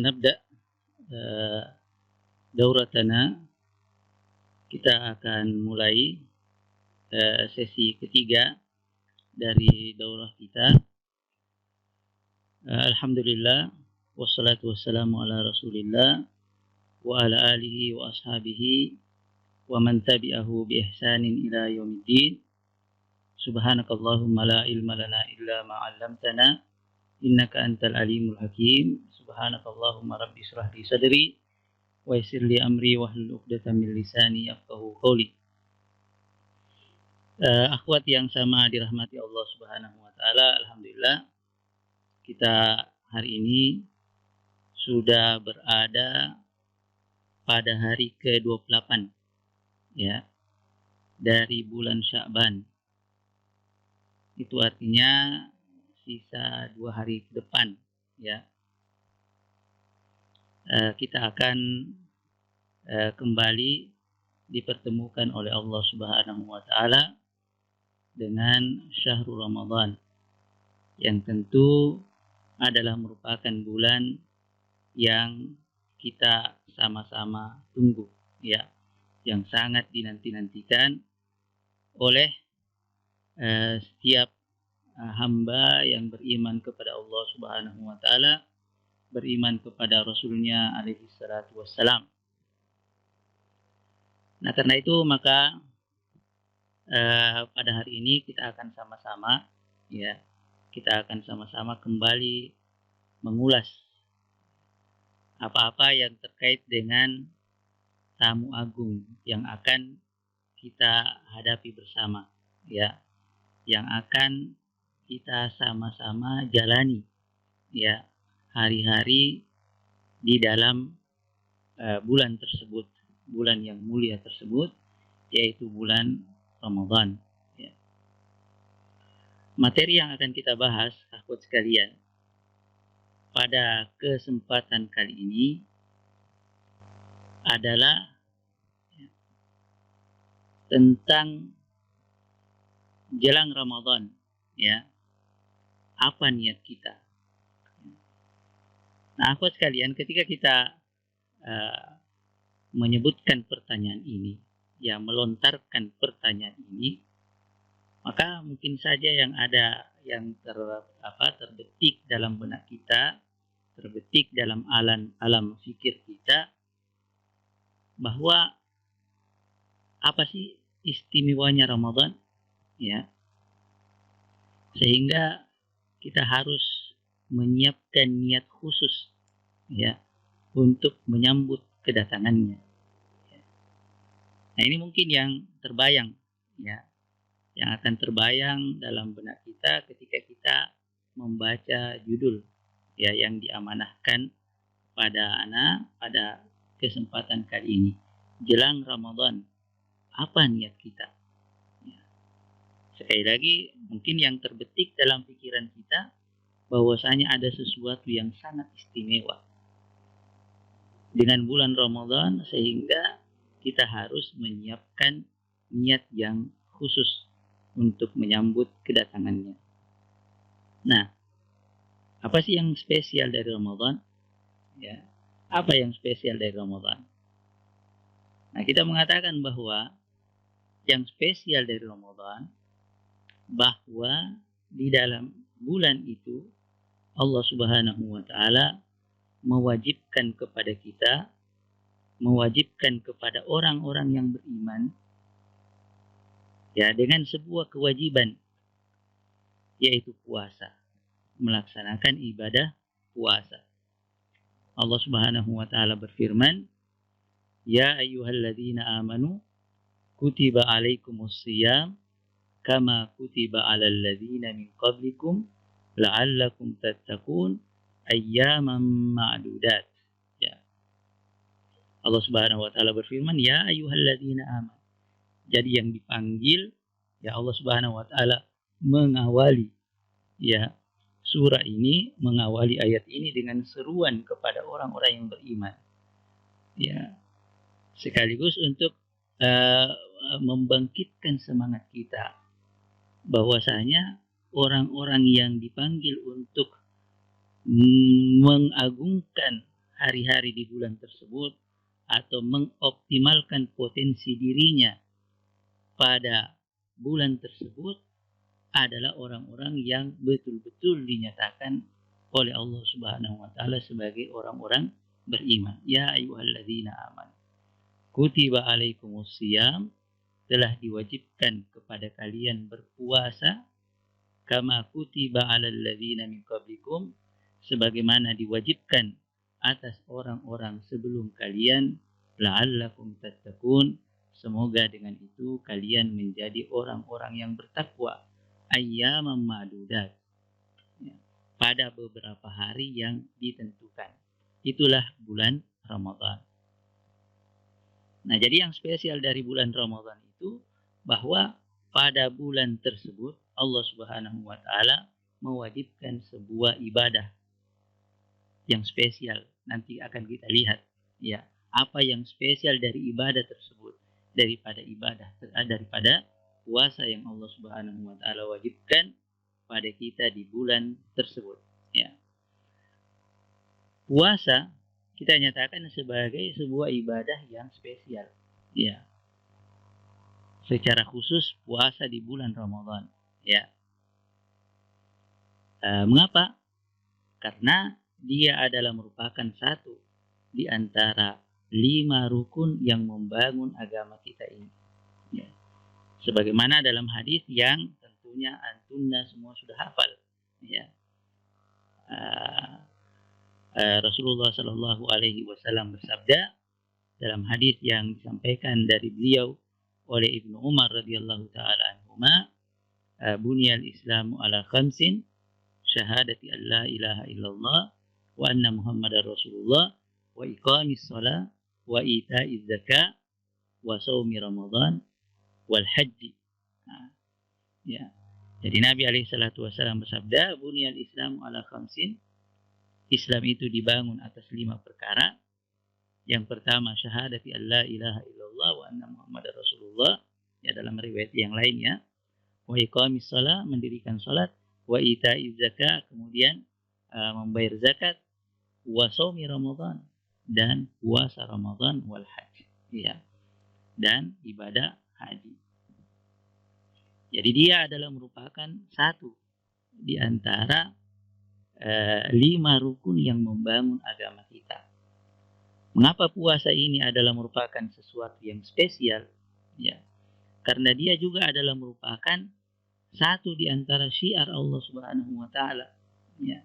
نبدأ دورتنا. Kita akan mulai sesi ketiga dari daurah kita. Alhamdulillah, wassalatu wassalamu ala rasulillah wa ala alihi wa ashabihi wa man tabi'ahu bi ihsanin ila yaumiddin. Subhanakallahumma la ilma lana illa ma 'allamtana innaka antal alimul hakim. Subhanakallahumma rabbi israh li sadri wa yassir li amri wahlul 'uqdatam min lisani yafqahu qawli. Akhwat yang sama dirahmati Allah Subhanahu wa taala, alhamdulillah kita hari ini sudah berada pada hari ke-28 ya dari bulan Sya'ban. Itu artinya sisa 2 hari ke depan ya. Kita akan kembali dipertemukan oleh Allah Subhanahu wa taala dengan syahrul Ramadan yang tentu adalah merupakan bulan yang kita sama-sama tunggu ya, yang sangat dinanti-nantikan oleh setiap hamba yang beriman kepada Allah Subhanahu wa taala, beriman kepada Rasulnya alaihi salatu wassalam. Nah, karena itu maka pada hari ini kita akan sama-sama ya, kita akan sama-sama kembali mengulas apa-apa yang terkait dengan tamu agung yang akan kita hadapi bersama ya, yang akan kita sama-sama jalani ya hari-hari di dalam bulan tersebut, bulan yang mulia tersebut, yaitu bulan Ramadan ya. Materi yang akan kita bahas, akhwat sekalian, pada kesempatan kali ini adalah tentang jelang Ramadan ya, apa niat kita. Nah, akhwat sekalian, ketika kita menyebutkan pertanyaan ini ya, melontarkan pertanyaan ini, maka mungkin saja yang ada yang terbetik dalam benak kita, terbetik dalam alam fikir kita, bahwa apa sih istimewanya Ramadan ya, sehingga kita harus menyiapkan niat khusus ya untuk menyambut kedatangannya. Nah, ini mungkin yang terbayang ya, yang akan terbayang dalam benak kita ketika kita membaca judul ya yang diamanahkan pada anak pada kesempatan kali ini, jelang Ramadan, apa niat kita ya. Sekali lagi, mungkin yang terbetik dalam pikiran kita bahwasanya ada sesuatu yang sangat istimewa dengan bulan Ramadan, sehingga kita harus menyiapkan niat yang khusus untuk menyambut kedatangannya. Nah, apa sih yang spesial dari Ramadan? Ya, apa yang spesial dari Ramadan? Nah, kita mengatakan bahwa yang spesial dari Ramadan, bahwa di dalam bulan itu Allah Subhanahu wa taala mewajibkan kepada kita, mewajibkan kepada orang-orang yang beriman ya, dengan sebuah kewajiban, yaitu puasa, melaksanakan ibadah puasa. Allah Subhanahu wa taala berfirman, ya ayyuhalladzina amanu kutiba alaikumus shiyam kama kutiba alal ladzina min qablikum la'allakum tattaqun ayyaman ma'dudat ya. Allah Subhanahu wa taala berfirman, ya ayyuhalladzina amanu. Jadi yang dipanggil ya, Allah Subhanahu wa taala mengawali ya surah ini, mengawali ayat ini dengan seruan kepada orang-orang yang beriman ya, sekaligus untuk membangkitkan semangat kita bahwasanya orang-orang yang dipanggil untuk mengagungkan hari-hari di bulan tersebut atau mengoptimalkan potensi dirinya pada bulan tersebut adalah orang-orang yang betul-betul dinyatakan oleh Allah Subhanahu wa taala sebagai orang-orang beriman. Ya ayyuhalladzina amanu kutiba alaikumusiyam, telah diwajibkan kepada kalian berpuasa, kama kutiba alal ladzina min qablikum, sebagaimana diwajibkan atas orang-orang sebelum kalian, la'allakum tattaqun, semoga dengan itu kalian menjadi orang-orang yang bertakwa, ayyaman ma'dudat, ya, pada beberapa hari yang ditentukan. Itulah bulan Ramadan. Nah, jadi yang spesial dari bulan Ramadan itu bahwa pada bulan tersebut Allah Subhanahu wa taala mewajibkan sebuah ibadah yang spesial. Nanti akan kita lihat ya, apa yang spesial dari ibadah tersebut daripada puasa yang Allah Subhanahu wa taala wajibkan pada kita di bulan tersebut, ya. Puasa kita nyatakan sebagai sebuah ibadah yang spesial, ya. Secara khusus puasa di bulan Ramadan, ya. Mengapa? Karena dia adalah merupakan satu di antara 5 rukun yang membangun agama kita ini, ya. Sebagaimana dalam hadis yang tentunya antunna semua sudah hafal, ya. Rasulullah Shallallahu Alaihi Wasallam bersabda dalam hadis yang disampaikan dari beliau oleh Ibnu Umar radhiyallahu taala anhuma, bunyal Islamu ala khamsin, syahadati an la ilaha illallah wa anna Muhammadar Rasulullah wa iqamis shalah wa ita'iz zakah wa shaumi Ramadan wal haji. Ya. Jadi Nabi alaihi salatu wasallam bersabda, bunyal Islamu ala khamsin, Islam itu dibangun atas 5 perkara. Yang pertama syahadati an la ilaha illallah wa anna Muhammadar Rasulullah, ya, dalam riwayat yang lainnya, wa iqamis shalah, mendirikan salat, wa ita'iz zakah, kemudian membayar zakat, wa shaumi Ramadan, dan puasa Ramadan, wal haji, ya, dan ibadah haji. Jadi dia adalah merupakan satu di antara 5 rukun yang membangun agama kita. Mengapa puasa ini adalah merupakan sesuatu yang spesial? Ya, karena dia juga adalah merupakan satu di antara syiar Allah Subhanahu wa taala, ya.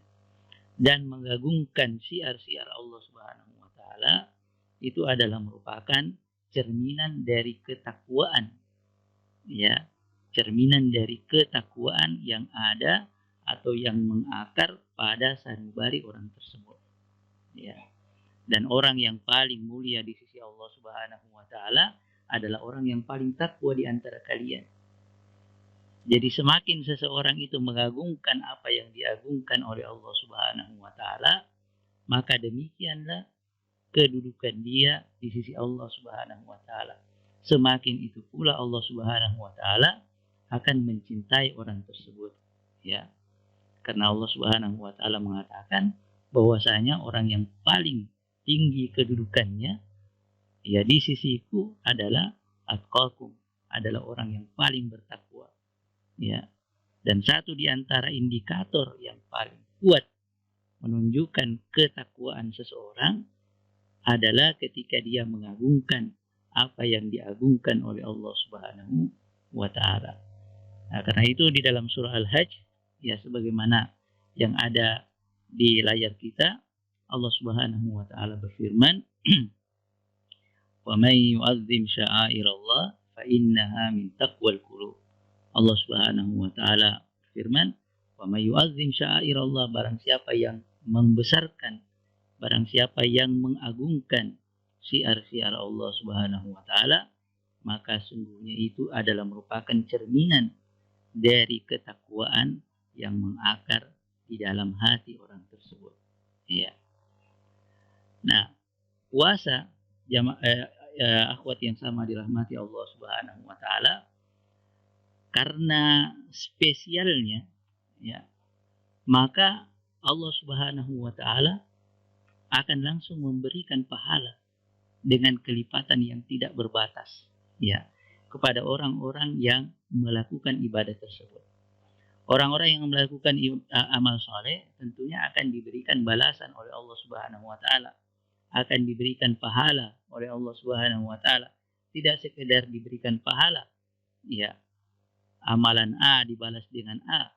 Dan mengagungkan syiar-syiar Allah Subhanahu wa taala itu adalah merupakan cerminan dari ketakwaan, ya. Cerminan dari ketakwaan yang ada atau yang mengakar pada sanubari orang tersebut, ya. Dan orang yang paling mulia di sisi Allah Subhanahu wa taala adalah orang yang paling takwa di antara kalian. Jadi semakin seseorang itu mengagungkan apa yang diagungkan oleh Allah Subhanahu wa taala, maka demikianlah kedudukan dia di sisi Allah Subhanahu wa taala. Semakin itu pula Allah Subhanahu wa taala akan mencintai orang tersebut, ya. Karena Allah Subhanahu wa taala mengatakan bahwasanya orang yang paling tinggi kedudukannya, ya, di sisiku adalah atqakum, adalah orang yang paling bertakwa, ya. Dan satu di antara indikator yang paling kuat menunjukkan ketakwaan seseorang adalah ketika dia mengagungkan apa yang diagungkan oleh Allah Subhanahu wa taala. Nah, karena itu di dalam surah Al-Hajj, ya, sebagaimana yang ada di layar kita, Allah Subhanahu wa taala berfirman, "Wa may yu'azzim sya'airallah fa innaha min taqwal qulub." Allah Subhanahu wa taala berfirman, "Wa may yu'azzim sya'airallah," barang siapa yang membesarkan, barang siapa yang mengagungkan syiar-syiar Allah Subhanahu wa taala, maka sungguhnya itu adalah merupakan cerminan dari ketakwaan yang mengakar di dalam hati orang tersebut, ya. Nah, puasa akhwat yang sama dirahmati Allah Subhanahu wa taala, karena spesialnya, ya, maka Allah Subhanahu wa taala akan langsung memberikan pahala dengan kelipatan yang tidak berbatas, ya, kepada orang-orang yang melakukan ibadah tersebut. Orang-orang yang melakukan amal soleh tentunya akan diberikan balasan oleh Allah Subhanahu wa taala, akan diberikan pahala oleh Allah Subhanahu wa taala. Tidak sekedar diberikan pahala, ya, amalan A dibalas dengan A,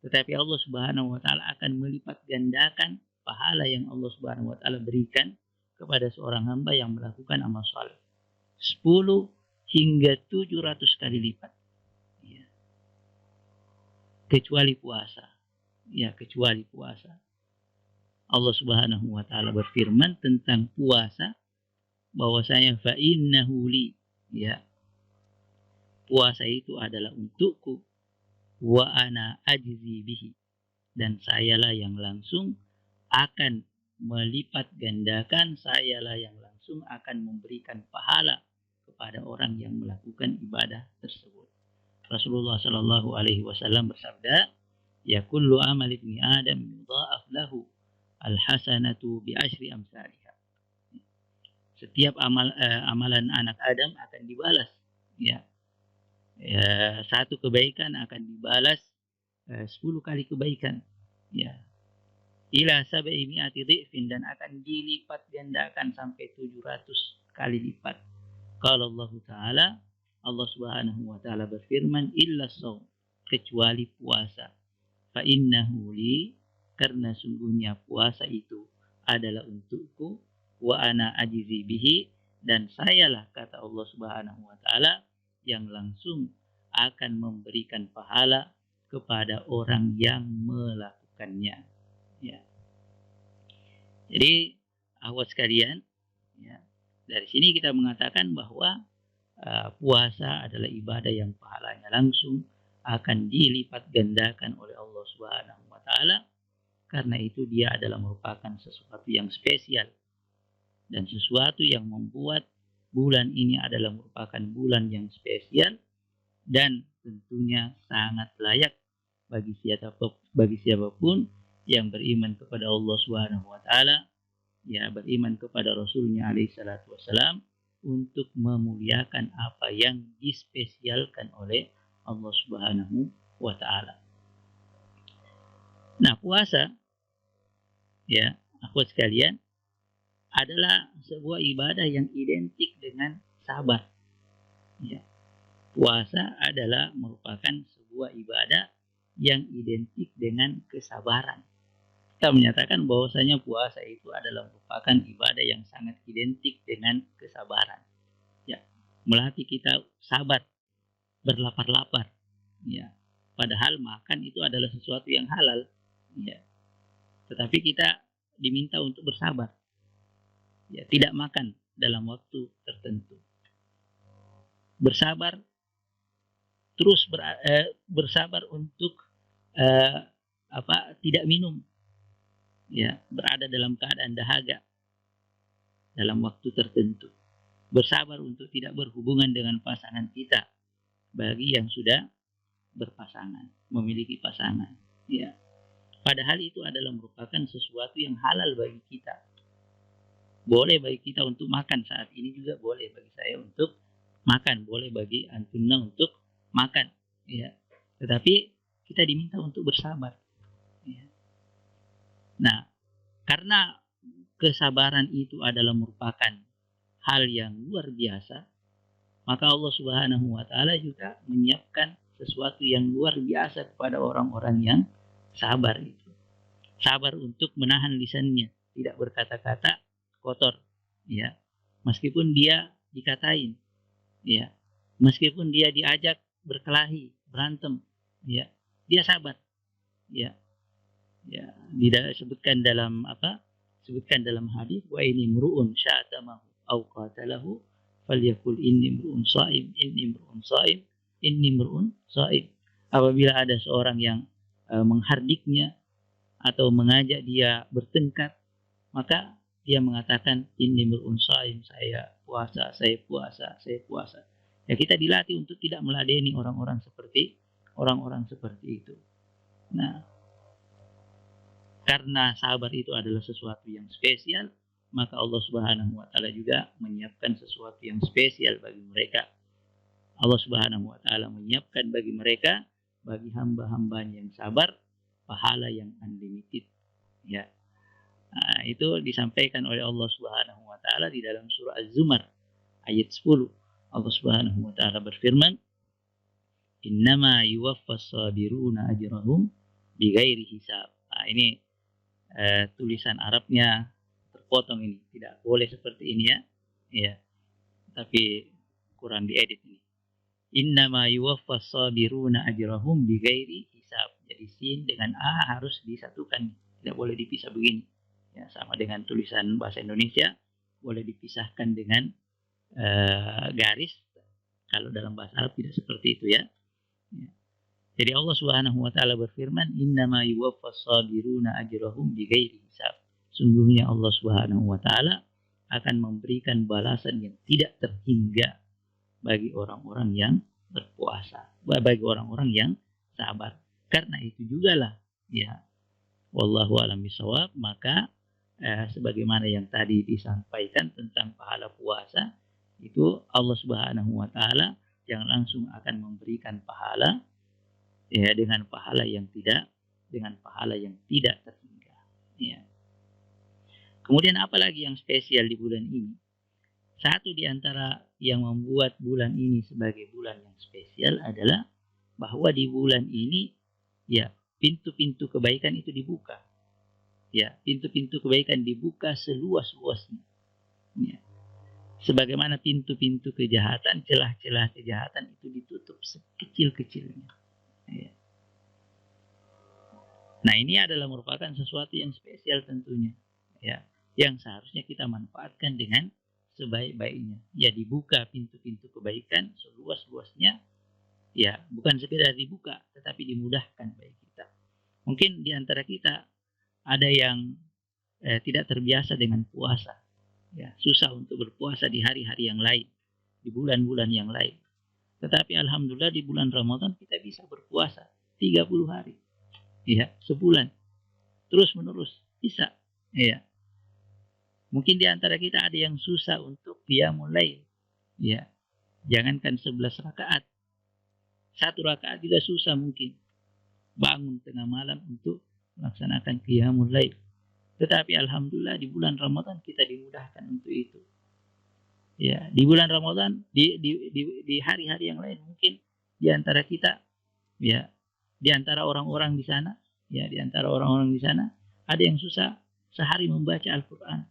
tetapi Allah Subhanahu wa taala akan melipat gandakan pahala yang Allah Subhanahu wa taala berikan kepada seorang hamba yang melakukan amal soleh. 10 hingga 700 kali lipat. Ya. Kecuali puasa. Ya, kecuali puasa. Allah Subhanahu wa taala berfirman tentang puasa bahwasanya fa innahu li, ya. Puasa itu adalah untukku, wa ana ajzi bihi, dan sayalah yang langsung akan melipat gandakan, sayalah yang langsung akan memberikan pahala kepada orang yang melakukan ibadah tersebut. Rasulullah Shallallahu Alaihi Wasallam bersabda, ya kullu amal ibni Adam yudha'af lahu al-hasanatu bi asyri amsalihha. Setiap amalan anak Adam akan dibalas, ya. Satu kebaikan akan dibalas 10 kali kebaikan, ya. Ila sab'i mi'ati dhi'fin, dan akan dilipat gandakan sampai 700 kali lipat. Kalau Allah Ta'ala, Allah Subhanahu wa taala berfirman, illa shaum, kecuali puasa. Fa innahu li, karena sungguhnya puasa itu adalah untukku, wa ana ajizi bihi, dan sayalah, kata Allah Subhanahu wa taala, yang langsung akan memberikan pahala kepada orang yang melakukannya. Ya. Jadi akhwat sekalian, ya, dari sini kita mengatakan bahwa puasa adalah ibadah yang pahalanya langsung akan dilipat gandakan oleh Allah Subhanahu wa taala. Karena itu dia adalah merupakan sesuatu yang spesial dan sesuatu yang membuat bulan ini adalah merupakan bulan yang spesial dan tentunya sangat layak bagi siapapun yang beriman kepada Allah Subhanahu wa taala, ya, beriman kepada Rasulnya alaihi salatu wassalam, untuk memuliakan apa yang dispesialkan oleh Allah Subhanahu wa taala. Nah, puasa, ya, akhwat sekalian, adalah sebuah ibadah yang identik dengan sabar. Ya. Puasa adalah merupakan sebuah ibadah yang identik dengan kesabaran. Kita menyatakan bahwasanya puasa itu adalah merupakan ibadah yang sangat identik dengan kesabaran. Ya, melatih kita sabar, berlapar-lapar. Ya, padahal makan itu adalah sesuatu yang halal. Ya, tetapi kita diminta untuk bersabar. Ya, tidak makan dalam waktu tertentu. Bersabar, terus bersabar untuk tidak minum. Ya, berada dalam keadaan dahaga dalam waktu tertentu. Bersabar untuk tidak berhubungan dengan pasangan kita bagi yang sudah berpasangan, memiliki pasangan. Ya. Padahal itu adalah merupakan sesuatu yang halal bagi kita. Boleh bagi kita untuk makan saat ini, juga boleh bagi saya untuk makan, boleh bagi antumna untuk makan. Ya. Tetapi kita diminta untuk bersabar. Ya. Nah, karena kesabaran itu adalah merupakan hal yang luar biasa, maka Allah Subhanahu wa taala juga menyiapkan sesuatu yang luar biasa kepada orang-orang yang sabar itu. Sabar untuk menahan lisannya, tidak berkata-kata kotor, ya. Meskipun dia dikatain, ya. Meskipun dia diajak berkelahi, berantem, ya. Dia sabar. Ya. Ya, tidak sebutkan dalam hadis, wa ini mru'un sya'tamahu au qatalahu falyakul inni mru'un sha'im, inni mru'un sha'im, inni mru'un sha'im. Apabila ada seorang yang menghardiknya atau mengajak dia bertengkar, maka dia mengatakan inni mru'un sha'im, saya puasa. Ya, kita dilatih untuk tidak meladeni orang-orang seperti itu. Nah, karena sabar itu adalah sesuatu yang spesial, maka Allah Subhanahu wa taala juga menyiapkan sesuatu yang spesial bagi mereka. Allah Subhanahu wa taala menyiapkan bagi mereka, bagi hamba-hambanya yang sabar, pahala yang unlimited. Ya. Nah, itu disampaikan oleh Allah Subhanahu wa taala di dalam surah Az-Zumar ayat 10. Allah Subhanahu wa taala berfirman, "Innama yuwaffas sabiruna ajrahum bighairi hisab." Nah, ini tulisan Arabnya terpotong ini, tidak boleh seperti ini ya. Ya, tapi kurang diedit ini. Innama yuwaffas sabiruna ajrahum bighairi hisab. Jadi sin dengan a harus disatukan, tidak boleh dipisah begini. Ya, sama dengan tulisan bahasa Indonesia, boleh dipisahkan dengan garis. Kalau dalam bahasa Arab tidak seperti itu ya. Ya. Jadi Allah Subhanahu wa taala berfirman, "Innama yuwaffas sabiruna ajrahum bighairi hisab." Sungguhnya Allah Subhanahu wa taala akan memberikan balasan yang tidak terhingga bagi orang-orang yang berpuasa, bagi orang-orang yang sabar. Karena itu jugalah ya, wallahu a'lam bishawab, maka sebagaimana yang tadi disampaikan tentang pahala puasa, itu Allah Subhanahu wa taala yang langsung akan memberikan pahala ya, dengan pahala yang tidak terhingga ya. Kemudian apalagi yang spesial di bulan ini? Satu di antara yang membuat bulan ini sebagai bulan yang spesial adalah bahwa di bulan ini ya, pintu-pintu kebaikan itu dibuka. Ya, pintu-pintu kebaikan dibuka seluas-luasnya. Ya. Sebagaimana pintu-pintu kejahatan, celah-celah kejahatan itu ditutup sekecil-kecilnya. Ya. Nah, ini adalah merupakan sesuatu yang spesial tentunya, ya, yang seharusnya kita manfaatkan dengan sebaik-baiknya. Ya, dibuka pintu-pintu kebaikan seluas-luasnya, ya, bukan sekedar dibuka, tetapi dimudahkan bagi kita. Mungkin di antara kita ada yang tidak terbiasa dengan puasa, ya, susah untuk berpuasa di hari-hari yang lain, di bulan-bulan yang lain. Tetapi alhamdulillah di bulan Ramadan kita bisa berpuasa 30 hari. Ya, sebulan. Terus menerus bisa. Ya. Mungkin di antara kita ada yang susah untuk qiyamul lail. Ya. Jangankan 11 rakaat. 1 rakaat juga susah mungkin. Bangun tengah malam untuk melaksanakan qiyamul lail. Tetapi alhamdulillah di bulan Ramadan kita dimudahkan untuk itu. Ya, di bulan Ramadan, di hari-hari yang lain mungkin di antara kita, ya, di antara orang-orang di sana, ya, di antara orang-orang di sana ada yang susah sehari membaca Al-Quran.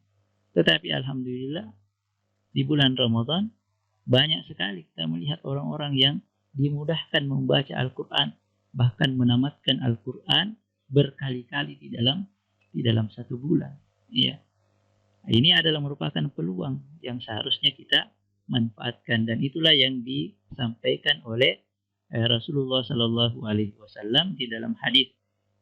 Tetapi alhamdulillah di bulan Ramadan banyak sekali kita melihat orang-orang yang dimudahkan membaca Al-Quran, bahkan menamatkan Al-Quran berkali-kali di dalam 1 bulan. Ya. Ini adalah merupakan peluang yang seharusnya kita manfaatkan, dan itulah yang disampaikan oleh Rasulullah Shallallahu Alaihi Wasallam di dalam hadis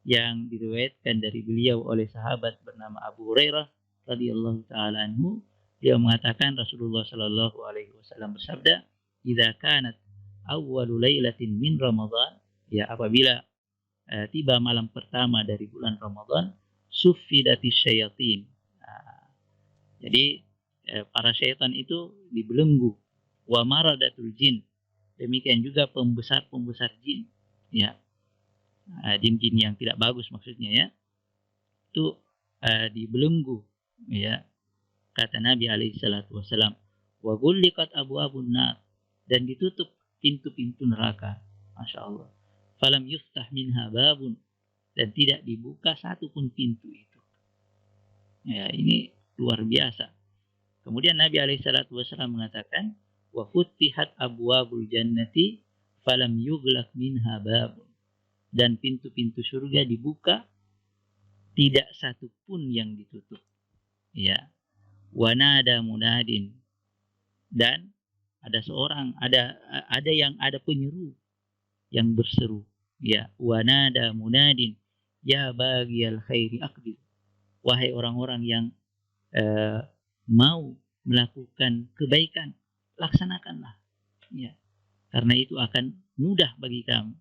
yang diriwayatkan dari beliau oleh sahabat bernama Abu Hurairah radhiyallahu taala anhu. Dia mengatakan Rasulullah Shallallahu Alaihi Wasallam bersabda, "Idza kanat awwalu lailatin min Ramadan," ya, apabila tiba malam pertama dari bulan Ramadan, "suffidatis syayatin." Jadi para syaitan itu dibelenggu. Wa maradatul jin. Demikian juga pembesar-pembesar jin. Ya. Jin-jin yang tidak bagus maksudnya ya. Itu dibelenggu. Ya. Kata Nabi alaihi salatu wasallam. Wa ghulliqat abwabun nar. Dan ditutup pintu-pintu neraka. Masya Allah. Falam yuftah minha babun. Dan tidak dibuka satupun pintu itu. Ya, ini luar biasa. Kemudian Nabi alaihissalatu wassalam mengatakan, wa futihat abwabul jannati falam yughlaq minha babun. Dan pintu-pintu surga dibuka, tidak satu pun yang ditutup. Ya. Wa nada munadin. Dan ada penyeru yang berseru. Ya, wa nada munadin, ya baghiyal khairi aqbil. Wahai orang-orang yang mau melakukan kebaikan, laksanakanlah. Ya. Karena itu akan mudah bagi kamu.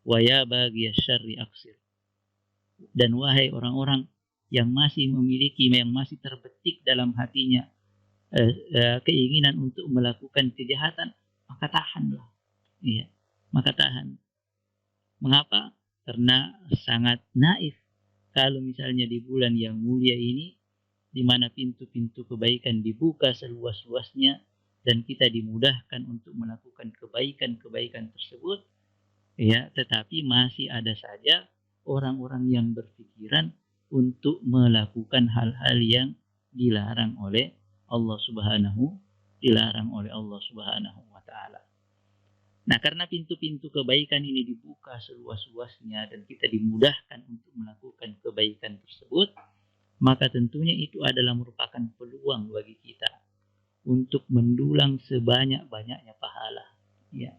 Wa ya baghiyasyarri aqsir. Dan wahai orang-orang yang masih memiliki, yang masih terbetik dalam hatinya keinginan untuk melakukan kejahatan, maka tahanlah. Iya, maka tahan. Mengapa? Karena sangat naif kalau misalnya di bulan yang mulia ini, di mana pintu-pintu kebaikan dibuka seluas-luasnya dan kita dimudahkan untuk melakukan kebaikan-kebaikan tersebut, ya, tetapi masih ada saja orang-orang yang berpikiran untuk melakukan hal-hal yang dilarang oleh Allah Subhanahu wa taala. Nah, karena pintu-pintu kebaikan ini dibuka seluas-luasnya dan kita dimudahkan untuk melakukan kebaikan tersebut, maka tentunya itu adalah merupakan peluang bagi kita untuk mendulang sebanyak-banyaknya pahala. Ya.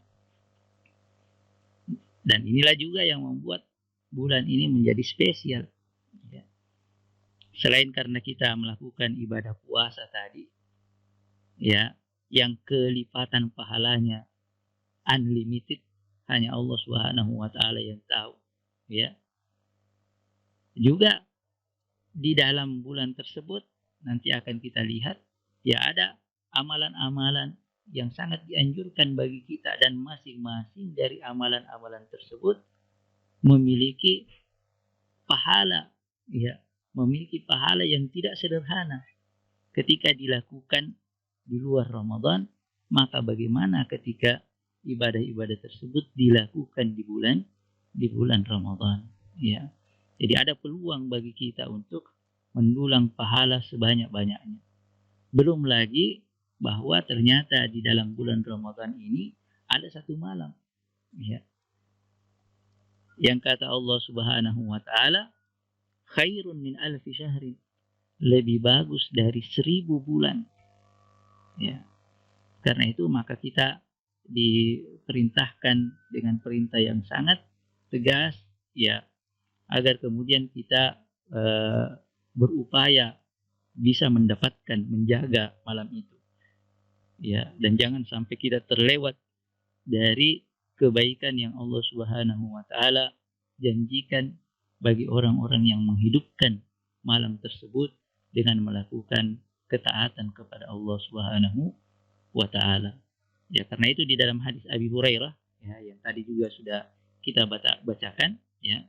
Dan inilah juga yang membuat bulan ini menjadi spesial. Ya. Selain karena kita melakukan ibadah puasa tadi, ya, yang kelipatan pahalanya unlimited, hanya Allah Subhanahu wa taala yang tahu, ya. Juga di dalam bulan tersebut nanti akan kita lihat, ya, ada amalan-amalan yang sangat dianjurkan bagi kita, dan masing-masing dari amalan-amalan tersebut memiliki pahala, ya, memiliki pahala yang tidak sederhana ketika dilakukan di luar Ramadan. Maka bagaimana ketika ibadah-ibadah tersebut dilakukan di bulan Ramadan, ya. Jadi ada peluang bagi kita untuk mendulang pahala sebanyak-banyaknya. Belum lagi bahwa ternyata di dalam bulan Ramadan ini ada satu malam, ya, yang kata Allah Subhanahu wa taala, khairun min alfi syahrin, lebih bagus dari 1000 bulan, ya. Karena itu maka kita diperintahkan dengan perintah yang sangat tegas, ya, agar kemudian kita berupaya bisa mendapatkan, menjaga malam itu, ya, dan jangan sampai kita terlewat dari kebaikan yang Allah Subhanahu wa taala janjikan bagi orang-orang yang menghidupkan malam tersebut dengan melakukan ketaatan kepada Allah Subhanahu wa taala. Ya, karena itu di dalam hadis Abi Hurairah, ya, yang tadi juga sudah kita bacakan, ya,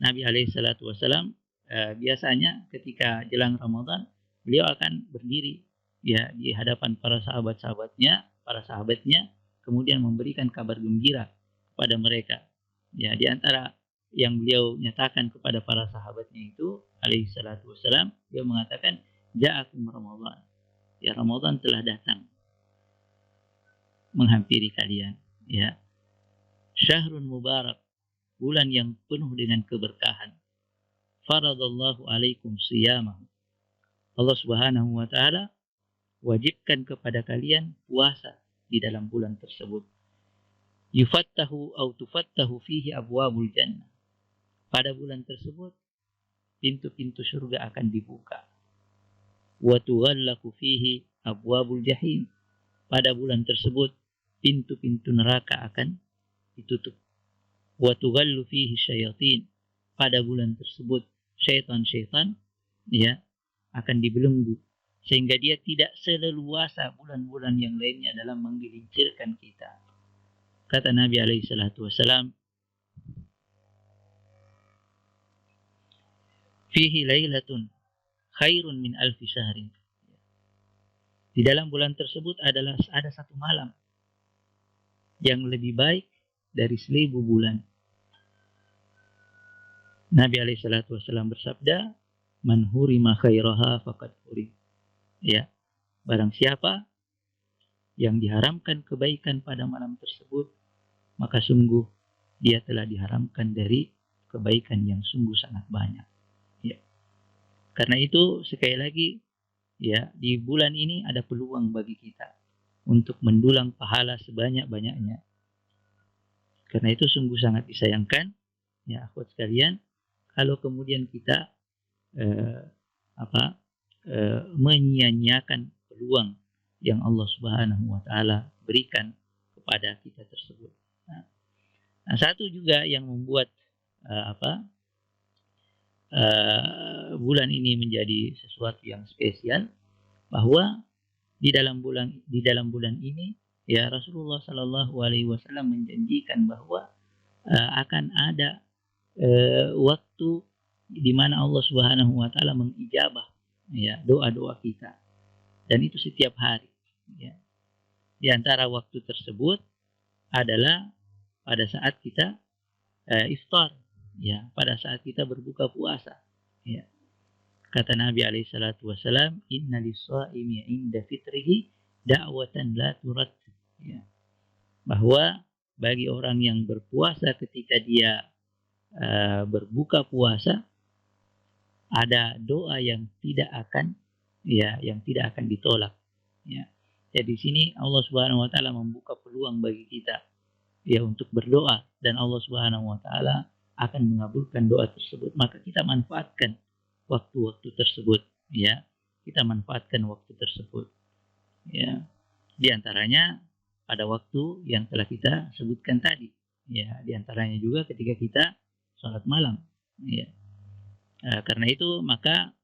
Nabi alaihi salatu wasallam biasanya ketika jelang Ramadan beliau akan berdiri, ya, di hadapan para sahabatnya, kemudian memberikan kabar gembira kepada mereka. Ya, di antara yang beliau nyatakan kepada para sahabatnya itu alaihi salatu wasallam, beliau mengatakan, ja'akum Ramadan. Ya, Ramadan telah datang menghampiri kalian, ya. Syahrun mubarak, bulan yang penuh dengan keberkahan. Faradallahu alaikum siyamahu, Allah Subhanahu wa taala wajibkan kepada kalian puasa di dalam bulan tersebut. Yufattahu au tufattahu fihi abwabul jannah, pada bulan tersebut pintu-pintu surga akan dibuka. Wa tughallaku fihi abwabul jahim, pada bulan tersebut pintu-pintu neraka akan ditutup. Wa tughallu fihi syayatin, pada bulan tersebut syaitan-syaitan, ya, akan dibelenggu sehingga dia tidak seleluasa bulan-bulan yang lainnya dalam menggelincirkan kita. Kata Nabi alaihi salatu wasalam, fihi lailatun khairun min alfi syahrin, di dalam bulan tersebut ada satu malam yang lebih baik dari 1000 bulan. Nabi alaihi salatu wasallam bersabda, man hurima khairaha faqad hurim. Ya, barang siapa yang diharamkan kebaikan pada malam tersebut, maka sungguh dia telah diharamkan dari kebaikan yang sungguh sangat banyak. Ya. Karena itu sekali lagi, ya, di bulan ini ada peluang bagi kita untuk mendulang pahala sebanyak-banyaknya. Karena itu sungguh sangat disayangkan, ya, akhwat sekalian, kalau kemudian kita menyia-nyiakan peluang yang Allah Subhanahu wa taala berikan kepada kita tersebut. Nah, satu juga yang membuat bulan ini menjadi sesuatu yang spesial, bahwa di dalam bulan ini ya Rasulullah Shallallahu Alaihi Wasallam menjanjikan bahwa akan ada waktu di mana Allah Subhanahu Wa Taala mengijabah ya doa-doa kita, dan itu setiap hari. Ya. Di antara waktu tersebut adalah pada saat kita iftar, ya, pada saat kita berbuka puasa. Ya. Kata Nabi alaihi salatu wasalam, "Inna lis-shaimi 'inda fitrihi da'watan la turad." Ya. Bahwa bagi orang yang berpuasa ketika dia berbuka puasa, ada doa yang tidak akan ditolak. Ya. Jadi di sini Allah Subhanahu wa taala membuka peluang bagi kita ya untuk berdoa, dan Allah Subhanahu wa taala akan mengabulkan doa tersebut. Maka kita manfaatkan waktu-waktu tersebut, ya. Kita manfaatkan waktu tersebut. Ya. Di antaranya pada waktu yang telah kita sebutkan tadi. Ya, di antaranya juga ketika kita salat malam, ya. Karena itu maka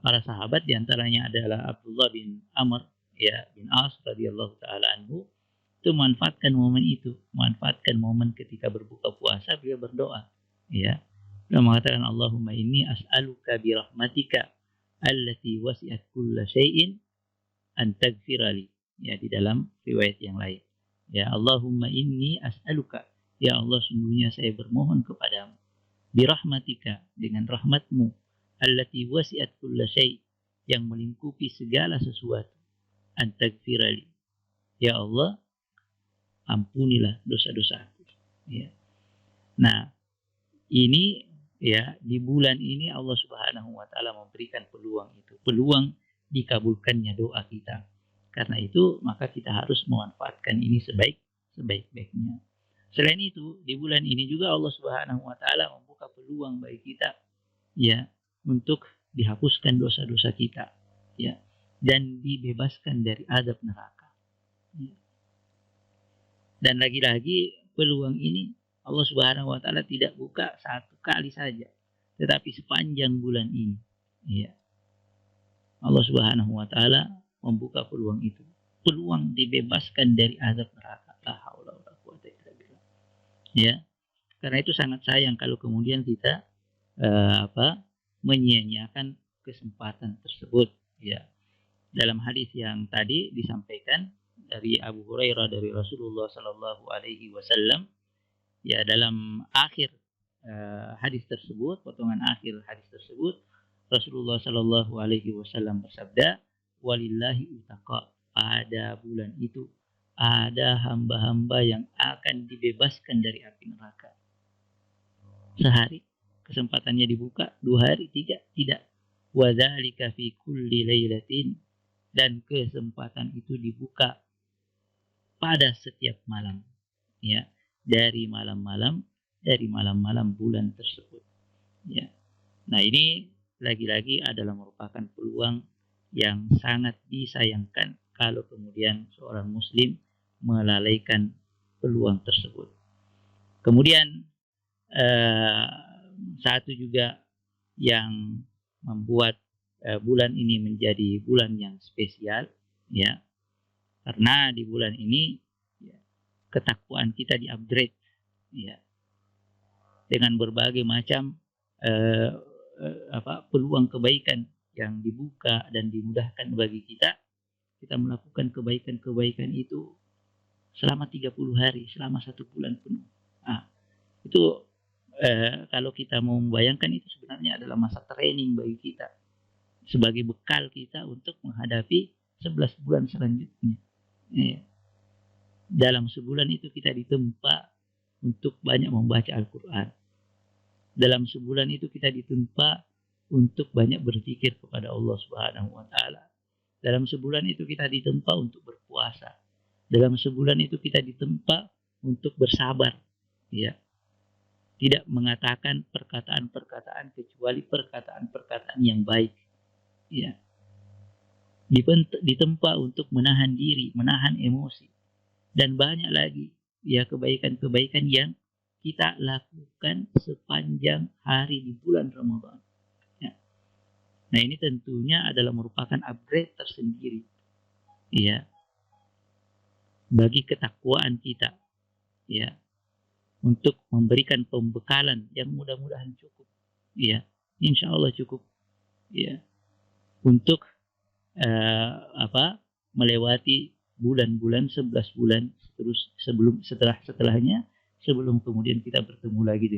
para sahabat di antaranya adalah Abdullah bin Amr ya bin As radhiyallahu taala anhu, itu memanfaatkan momen ketika berbuka puasa, beliau berdoa, ya. Beliau mengatakan, Allahumma inni as'aluka bi rahmatika allati wasi'at kulla syai'in an taghfirali. Ya, di dalam riwayat yang lain. Ya, Allahumma inni as'aluka, ya Allah, sungguhnya saya bermohon kepadamu, bi rahmatika, dengan rahmatmu, allati wasi'at kulla syai', yang melingkupi segala sesuatu, an taghfirali, ya Allah, ampunilah dosa-dosaku. Ya. Nah, ini ya, di bulan ini Allah Subhanahu wa taala memberikan peluang itu, peluang dikabulkannya doa kita. Karena itu maka kita harus memanfaatkan ini sebaik-baiknya. Selain itu, di bulan ini juga Allah Subhanahu wa taala membuka peluang bagi kita ya untuk dihapuskan dosa-dosa kita, ya, dan dibebaskan dari azab neraka. Ya. Dan lagi-lagi peluang ini Allah Subhanahu wa taala tidak buka satu kali saja, tetapi sepanjang bulan ini. Ya. Allah Subhanahu wa taala membuka peluang itu. Peluang dibebaskan dari azab neraka. La haula wala quwwata illa billah. Ya. Karena itu sangat sayang kalau kemudian kita menyia-nyiakan kesempatan tersebut, ya. Dalam hadis yang tadi disampaikan dari Abu Hurairah dari Rasulullah Sallallahu Alaihi Wasallam, ya, dalam akhir hadis tersebut, potongan akhir hadis tersebut, Rasulullah Sallallahu Alaihi Wasallam bersabda, walillahi utaqa, pada bulan itu ada hamba-hamba yang akan dibebaskan dari api neraka. Sehari kesempatannya dibuka, 2 hari, 3 tidak. Wa dzalika fi kulli lailatin, dan kesempatan itu dibuka pada setiap malam, ya, dari malam-malam bulan tersebut, ya. Nah, ini lagi-lagi adalah merupakan peluang yang sangat disayangkan kalau kemudian seorang muslim melalaikan peluang tersebut. Kemudian satu juga yang membuat bulan ini menjadi bulan yang spesial, ya, karena di bulan ini ya, ketakwaan kita di-upgrade, ya, dengan berbagai macam peluang kebaikan yang dibuka dan dimudahkan bagi kita melakukan kebaikan-kebaikan itu selama 30 hari, selama 1 bulan penuh. Itu kalau kita mau membayangkan, itu sebenarnya adalah masa training bagi kita, sebagai bekal kita untuk menghadapi 11 bulan selanjutnya. Ya. Dalam sebulan itu kita ditempa untuk banyak membaca Al-Quran. Dalam sebulan itu kita ditempa untuk banyak berzikir kepada Allah Subhanahu wa taala. Dalam sebulan itu kita ditempa untuk berpuasa. Dalam sebulan itu kita ditempa untuk bersabar, ya. Tidak mengatakan perkataan-perkataan kecuali perkataan-perkataan yang baik, ya. Ditempa untuk menahan diri, menahan emosi, dan banyak lagi, ya, kebaikan-kebaikan yang kita lakukan sepanjang hari di bulan Ramadan. Nah, ini tentunya adalah merupakan upgrade tersendiri, ya, bagi ketakwaan kita, ya, untuk memberikan pembekalan yang mudah-mudahan cukup, ya, insya Allah cukup, ya, untuk apa, melewati bulan-bulan, 11 bulan terus setelahnya, sebelum kemudian kita bertemu lagi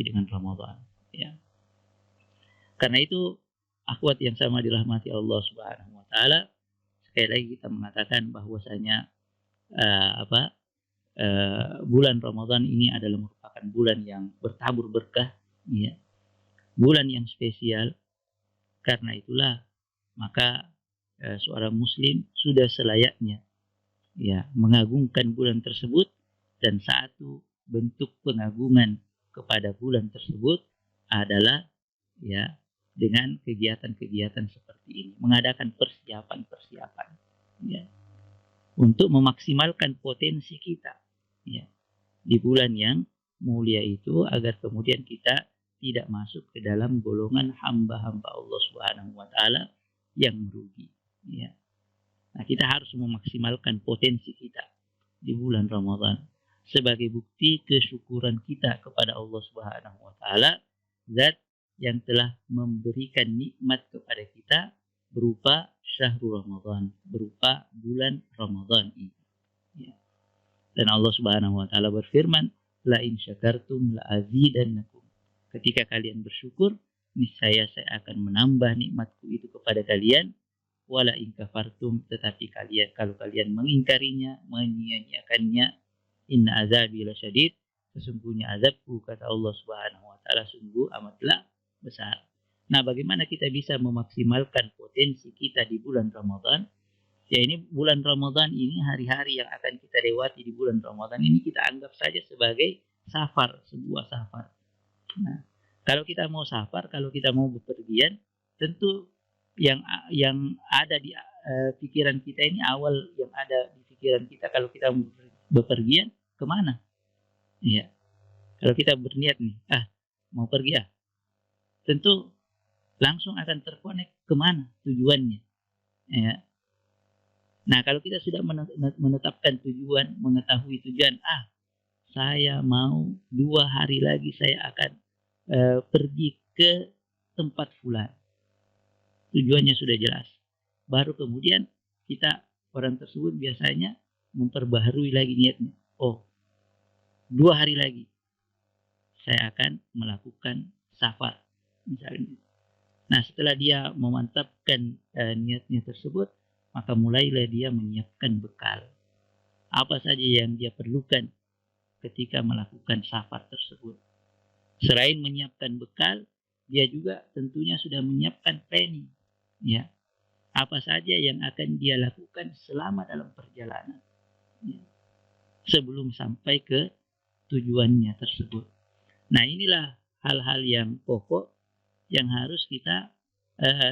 dengan Ramadan, ya. Karena itu, akhwat yang sama dirahmati Allah Subhanahu wa taala, sekali lagi kita mengatakan bahwasanya apa, bulan Ramadan ini adalah merupakan bulan yang bertabur berkah, ya, bulan yang spesial. Karena itulah maka seorang muslim sudah selayaknya, ya, mengagungkan bulan tersebut, dan satu bentuk pengagungan kepada bulan tersebut adalah, ya, dengan kegiatan-kegiatan seperti ini, mengadakan persiapan-persiapan, ya, untuk memaksimalkan potensi kita, ya, di bulan yang mulia itu, agar kemudian kita tidak masuk ke dalam golongan hamba-hamba Allah Subhanahu wa taala yang merugi, ya. Nah, kita harus memaksimalkan potensi kita di bulan Ramadan sebagai bukti kesyukuran kita kepada Allah Subhanahu wa taala, zat yang telah memberikan nikmat kepada kita berupa syahrul Ramadan, berupa bulan Ramadan ini, ya. Dan Allah Subhanahu wa taala berfirman, la in syakartum la azidannakum. Ketika kalian bersyukur, niscaya saya akan menambah nikmatku itu kepada kalian. Wala in kafartum, tetapi kalau kalian mengingkarinya, menyia-nyiakannya, inna azabi lasyadid, sesungguhnya azabku, kata Allah Subhanahu wa taala, sungguh amatlah besar. Nah, bagaimana kita bisa memaksimalkan potensi kita di bulan Ramadan? Ya, ini bulan Ramadan ini, hari-hari yang akan kita lewati di bulan Ramadan ini, kita anggap saja sebagai safar, sebuah safar. Nah, kalau kita mau safar, kalau kita mau bepergian, tentu yang ada di pikiran kita ini, awal yang ada di pikiran kita kalau kita bepergian kemana? Ya, kalau kita berniat nih, mau pergi, tentu langsung akan terkonek kemana tujuannya. Ya. Nah, kalau kita sudah menetapkan tujuan, mengetahui tujuan, saya mau 2 hari lagi saya akan pergi ke tempat fulan. Tujuannya sudah jelas. Baru kemudian orang tersebut biasanya memperbaharui lagi niatnya. 2 hari lagi saya akan melakukan safar, misalnya. Nah, setelah dia memantapkan niatnya tersebut, maka mulailah dia menyiapkan bekal. Apa saja yang dia perlukan ketika melakukan safar tersebut. Selain menyiapkan bekal, dia juga tentunya sudah menyiapkan planning, ya. Apa saja yang akan dia lakukan selama dalam perjalanan, ya, sebelum sampai ke tujuannya tersebut. Nah, inilah hal-hal yang pokok yang harus kita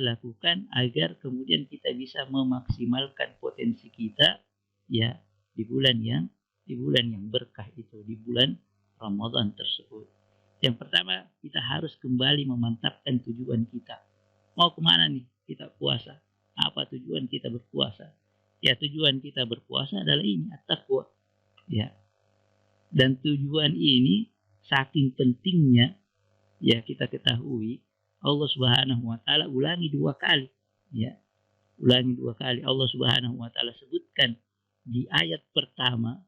lakukan agar kemudian kita bisa memaksimalkan potensi kita, ya, di bulan yang berkah itu, di bulan Ramadan tersebut. Yang pertama, kita harus kembali memantapkan tujuan kita. Mau kemana nih kita puasa? Apa tujuan kita berpuasa? Ya, tujuan kita berpuasa adalah ini, at-taqwa, ya. Dan tujuan ini saking pentingnya, ya, kita ketahui Allah Subhanahu wa taala ulangi 2 kali, ya. Ulangi 2 kali Allah Subhanahu wa taala sebutkan di ayat pertama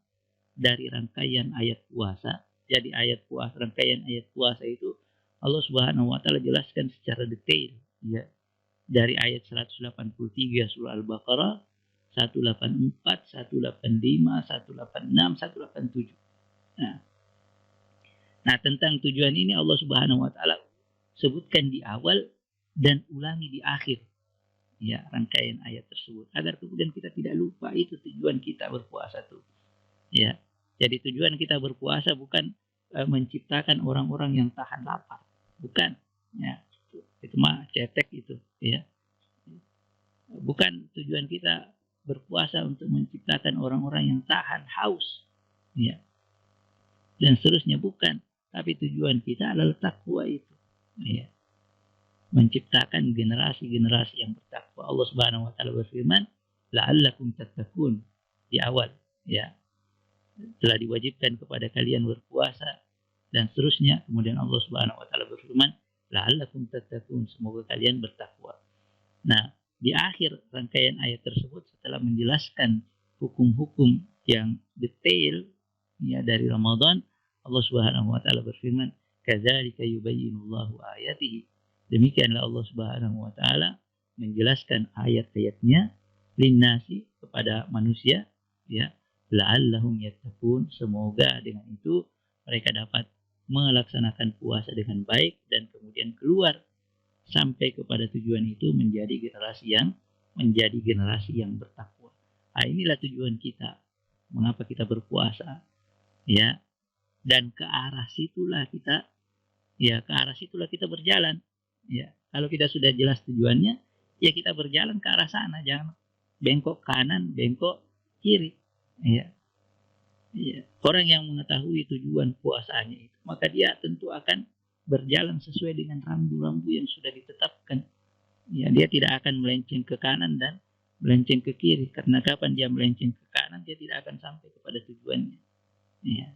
dari rangkaian ayat puasa. Jadi rangkaian ayat puasa itu Allah Subhanahu wa taala jelaskan secara detail, ya. Dari ayat 183 surah Al-Baqarah, 184, 185, 186, 187. Nah, tentang tujuan ini Allah Subhanahu wa taala sebutkan di awal dan ulangi di akhir, ya, rangkaian ayat tersebut, agar kemudian kita tidak lupa itu tujuan kita berpuasa tuh, ya. Jadi tujuan kita berpuasa bukan menciptakan orang-orang yang tahan lapar, bukan, ya. Itu mah cetek itu, ya. Bukan tujuan kita berpuasa untuk menciptakan orang-orang yang tahan haus, ya, dan seterusnya, bukan. Tapi tujuan kita adalah takwa itu, ya. menciptakan generasi-generasi yang bertakwa. Allah Subhanahu wa taala berfirman, la'allakum tattaqun di awal, ya. Telah diwajibkan kepada kalian berpuasa dan seterusnya. Kemudian Allah Subhanahu wa taala berfirman, la'allakum tattaqun, semoga kalian bertakwa. Nah, di akhir rangkaian ayat tersebut setelah menjelaskan hukum-hukum yang detail ya dari Ramadan, Allah Subhanahu wa taala berfirman, kadzalika yubayyinullahu ayatihi. Demikianlah Allah Subhanahu wa taala menjelaskan ayat-ayatnya linnasi kepada manusia, ya, la'allahum yattaqun, semoga dengan itu mereka dapat melaksanakan puasa dengan baik dan kemudian keluar sampai kepada tujuan itu menjadi generasi yang bertakwa. Nah, inilah tujuan kita. Mengapa kita berpuasa? Ya, dan ke arah situlah kita berjalan. Ya, kalau kita sudah jelas tujuannya, ya kita berjalan ke arah sana, jangan bengkok kanan, bengkok kiri. Ya. Ya. Orang yang mengetahui tujuan puasanya itu, maka dia tentu akan berjalan sesuai dengan rambu-rambu yang sudah ditetapkan. Ya, dia tidak akan melenceng ke kanan dan melenceng ke kiri, karena kapan dia melenceng ke kanan dia tidak akan sampai kepada tujuannya. Ya.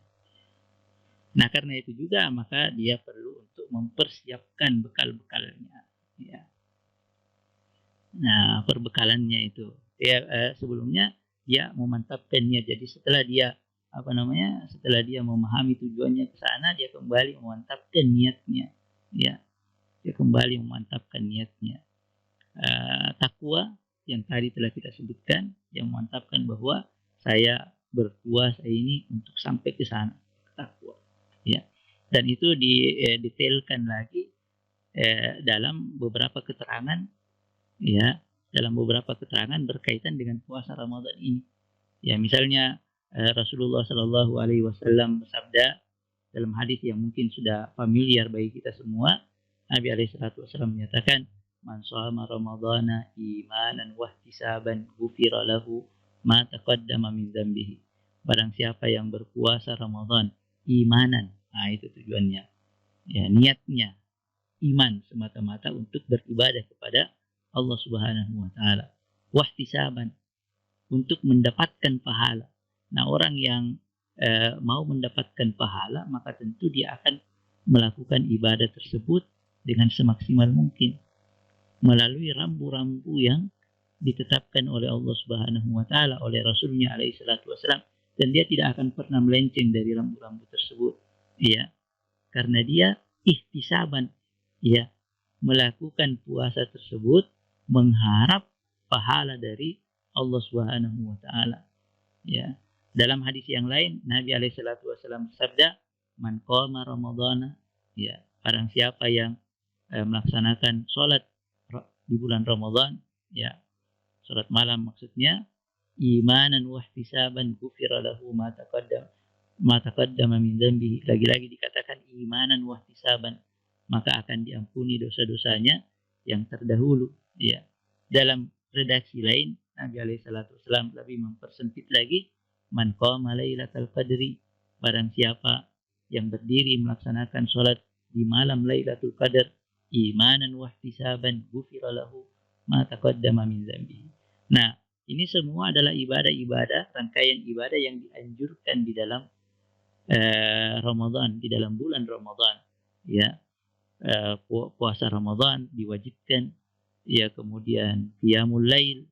Nah, karena itu juga maka dia perlu untuk mempersiapkan bekal-bekalnya. Ya. Nah, perbekalannya itu sebelumnya dia memantapkannya. Jadi setelah dia setelah dia memahami tujuannya ke sana, dia kembali memantapkan niatnya. Ya, dia kembali memantapkan niatnya. Takwa yang tadi telah kita sebutkan, yang memantapkan bahwa saya berpuasa ini untuk sampai ke sana, takwa. Ya, dan itu didetailkan lagi dalam beberapa keterangan, ya, dalam beberapa keterangan berkaitan dengan puasa Ramadan ini. Ya, misalnya Rasulullah Shallallahu Alaihi Wasallam bersabda dalam hadis yang mungkin sudah familiar bagi kita semua, Nabi Alaihi Wasallam menyatakan, "Man shoma Ramadhana imanan wa ihtisaban ghufira lahu ma taqaddama min dzambihi." Barang siapa yang berpuasa Ramadan imanan, nah itu tujuannya. Ya, niatnya iman semata-mata untuk beribadah kepada Allah Subhanahu wa taala. Wahtisaban, untuk mendapatkan pahala. Nah, orang yang mau mendapatkan pahala, maka tentu dia akan melakukan ibadah tersebut dengan semaksimal mungkin melalui rambu-rambu yang ditetapkan oleh Allah Subhanahu wa taala, oleh Rasulnya alaihi salatu wasallam, dan dia tidak akan pernah melenceng dari rambu-rambu tersebut. Ya, karena dia ihtisaban, ya, melakukan puasa tersebut mengharap pahala dari Allah Subhanahu wa taala. Ya. Dalam hadis yang lain Nabi alaihi salatu wasallam bersabda, "Man qama Ramadhana," ya, barang siapa yang melaksanakan salat di bulan Ramadan, ya, salat malam maksudnya, imanan wa ihtisaban ghufira lahu ma taqaddama min dzambihi. Lagi-lagi dikatakan imanan wa ihtisaban, maka akan diampuni dosa-dosanya yang terdahulu. Ya. Dalam redaksi lain Nabi alaihi salatu wasallam lebih mempersempit lagi, man qama lailatal qadri, barang siapa yang berdiri melaksanakan salat di malam Lailatul Qadar imanan wa ihtisaban ghufira lahu ma taqaddama min dzambihi. Nah, ini semua adalah ibadah-ibadah, rangkaian ibadah yang dianjurkan di dalam Ramadan, di dalam bulan Ramadan. Ya, puasa Ramadan diwajibkan, ya, kemudian qiyamul lail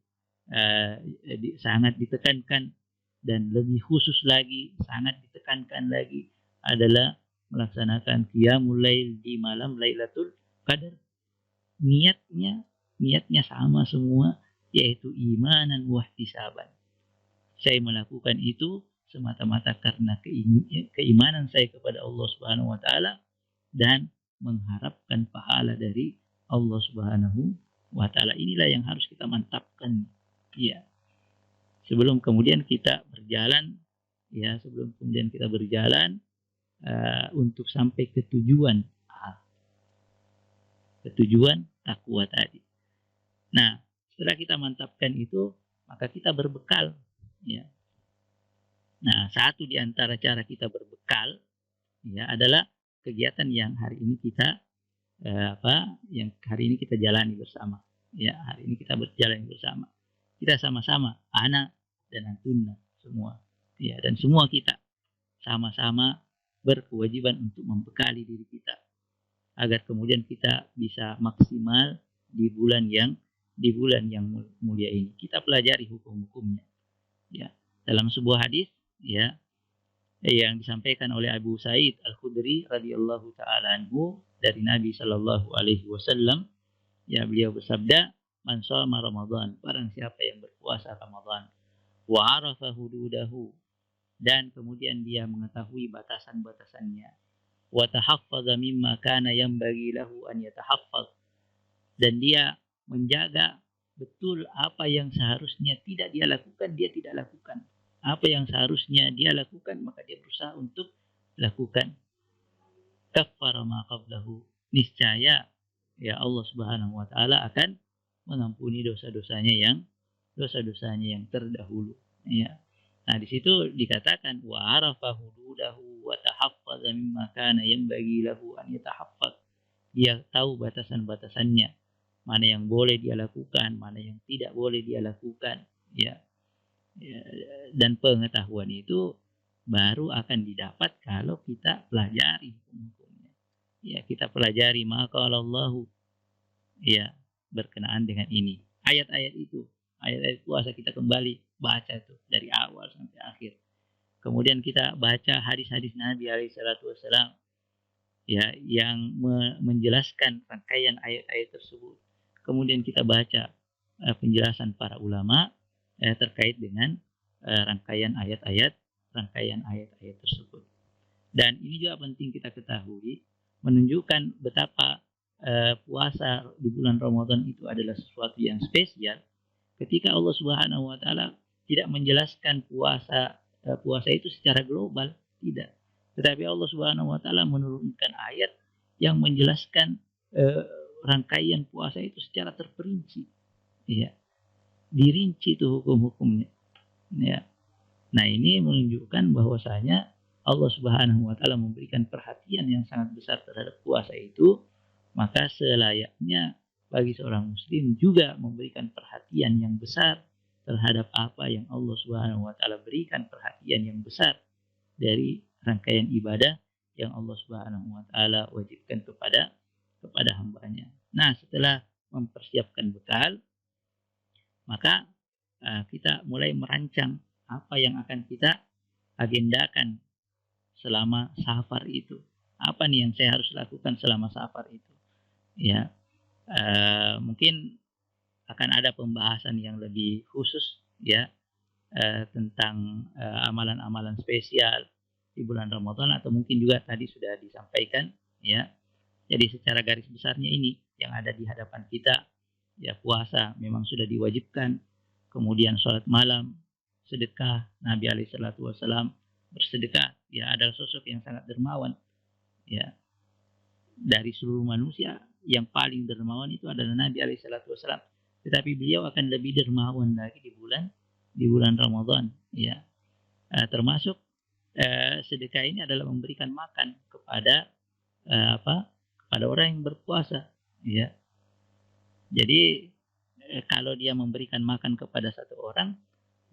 sangat ditekankan, dan lebih khusus lagi sangat ditekankan lagi adalah melaksanakan qiyamul lail di malam Lailatul Qadar. Niatnya sama semua, yaitu imanan wa ihtisaban. Saya melakukan itu semata-mata karena keimanan saya kepada Allah Subhanahu wa taala dan mengharapkan pahala dari Allah Subhanahu wa taala. Inilah yang harus kita mantapkan, ya. Sebelum kemudian kita berjalan, untuk sampai ke tujuan takwa tadi. Nah, setelah kita mantapkan itu, maka kita berbekal, ya. Nah, satu di antara cara kita berbekal, ya, adalah kegiatan yang hari ini kita yang hari ini kita jalani bersama. Ya, hari ini kita berjalan bersama. Kita sama-sama, anak dan antuna semua. Ya, dan semua kita sama-sama berkewajiban untuk membekali diri kita agar kemudian kita bisa maksimal di bulan yang mulia ini. Kita pelajari hukum-hukumnya. Ya, dalam sebuah hadis, ya, yang disampaikan oleh Abu Sa'id Al-Khudri radhiyallahu taala anhu dari Nabi sallallahu alaihi wasallam, ya, beliau bersabda, "Man shoma Ramadan, barang siapa yang berpuasa Ramadan, wa arafa hududahu, dan kemudian dia mengetahui batasan-batasannya, wa tahaffadza mimma kana yanbaghi lahu an yatahaffaz, dan dia menjaga betul apa yang seharusnya tidak dia lakukan, dia tidak lakukan. Apa yang seharusnya dia lakukan, maka dia berusaha untuk lakukan. Kaffara ma qablahu, niscaya ya Allah Subhanahu wa taala akan mengampuni dosa-dosanya yang terdahulu." Ya. Nah, di situ dikatakan wa arafa hududahu wa tahaffadza mimma kana yanbaghi lahu an yatahaffaz. Dia tahu batasan-batasannya, mana yang boleh dia lakukan, mana yang tidak boleh dia lakukan, ya. Ya, dan pengetahuan itu baru akan didapat kalau kita pelajari hukum-hukumnya. Ya, kita pelajari maka Allah, ya, berkenaan dengan ini. Ayat-ayat itu, ayat-ayat puasa kita kembali baca itu dari awal sampai akhir. Kemudian kita baca hadis-hadis Nabi alaihi salatu wasallam, ya, yang menjelaskan rangkaian ayat-ayat tersebut. Kemudian kita baca penjelasan para ulama terkait dengan rangkaian ayat-ayat tersebut. Dan ini juga penting kita ketahui, menunjukkan betapa puasa di bulan Ramadan itu adalah sesuatu yang spesial. Ketika Allah Subhanahu wa taala tidak menjelaskan puasa itu secara global, tidak. Tetapi Allah Subhanahu wa taala menurunkan ayat yang menjelaskan rangkaian puasa itu secara terperinci. Ya. Dirinci itu hukum-hukumnya. Ya. Nah, ini menunjukkan bahwasanya Allah Subhanahu wa taala memberikan perhatian yang sangat besar terhadap puasa itu, maka selayaknya bagi seorang muslim juga memberikan perhatian yang besar terhadap apa yang Allah Subhanahu wa taala berikan perhatian yang besar dari rangkaian ibadah yang Allah Subhanahu wa taala wajibkan kepada hambanya. Nah, setelah mempersiapkan bekal, maka kita mulai merancang apa yang akan kita agendakan selama safar itu. Apa nih yang saya harus lakukan selama safar itu? Ya, mungkin akan ada pembahasan yang lebih khusus, ya, tentang amalan-amalan spesial di bulan Ramadan, atau mungkin juga tadi sudah disampaikan, ya. Jadi secara garis besarnya ini yang ada di hadapan kita, ya, puasa memang sudah diwajibkan, kemudian sholat malam, sedekah, Nabi alaihi salatu wasallam bersedekah, ya, adalah sosok yang sangat dermawan, ya. Dari seluruh manusia yang paling dermawan itu adalah Nabi alaihi salatu wasallam, tetapi beliau akan lebih dermawan lagi di bulan Ramadan, ya. Termasuk sedekah ini adalah memberikan makan kepada kepada orang yang berpuasa, ya. Jadi kalau dia memberikan makan kepada satu orang,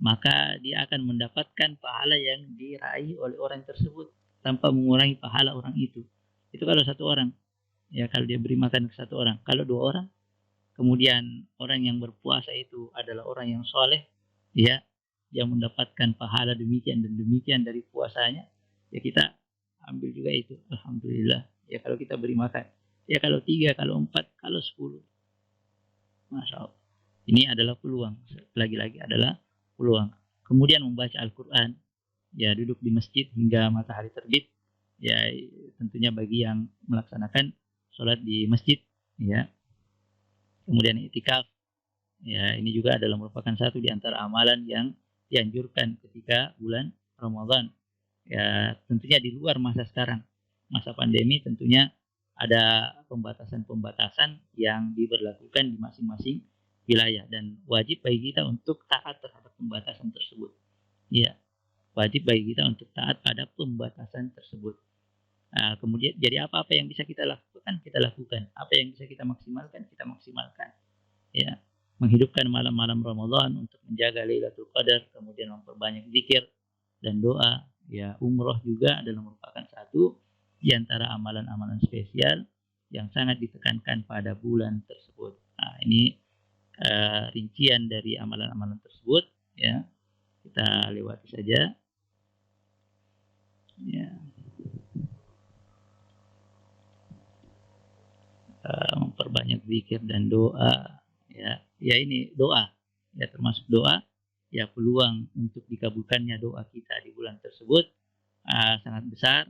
maka dia akan mendapatkan pahala yang diraih oleh orang tersebut tanpa mengurangi pahala orang itu. Itu kalau satu orang, ya, kalau dia beri makan ke satu orang. Kalau dua orang, kemudian orang yang berpuasa itu adalah orang yang soleh, ya, yang mendapatkan pahala demikian dan demikian dari puasanya, ya, kita ambil juga itu, alhamdulillah, ya, kalau kita beri makan. Ya, kalau 3, kalau 4, kalau 10, masya Allah, ini adalah peluang, lagi-lagi adalah peluang. Kemudian membaca Al-Quran, ya, duduk di masjid hingga matahari terbit, ya, tentunya bagi yang melaksanakan sholat di masjid, ya. Kemudian iktikaf, ya, ini juga adalah merupakan satu di antara amalan yang dianjurkan ketika bulan Ramadan, ya, tentunya di luar masa sekarang, masa pandemi. Tentunya ada pembatasan-pembatasan yang diberlakukan di masing-masing wilayah, dan wajib bagi kita untuk taat terhadap pembatasan tersebut, ya, wajib bagi kita untuk taat pada pembatasan tersebut. Kemudian jadi apa-apa yang bisa kita lakukan, kita lakukan. Apa yang bisa kita maksimalkan, kita maksimalkan. Ya, menghidupkan malam-malam Ramadan untuk menjaga Lailatul Qadar, kemudian memperbanyak zikir dan doa. Ya, umroh juga adalah merupakan satu di antara amalan-amalan spesial yang sangat ditekankan pada bulan tersebut. Nah, ini rincian dari amalan-amalan tersebut. Ya, kita lewati saja. Ya. Memperbanyak zikir dan doa, ya ini doa, ya termasuk doa, ya peluang untuk dikabulkannya doa kita di bulan tersebut sangat besar.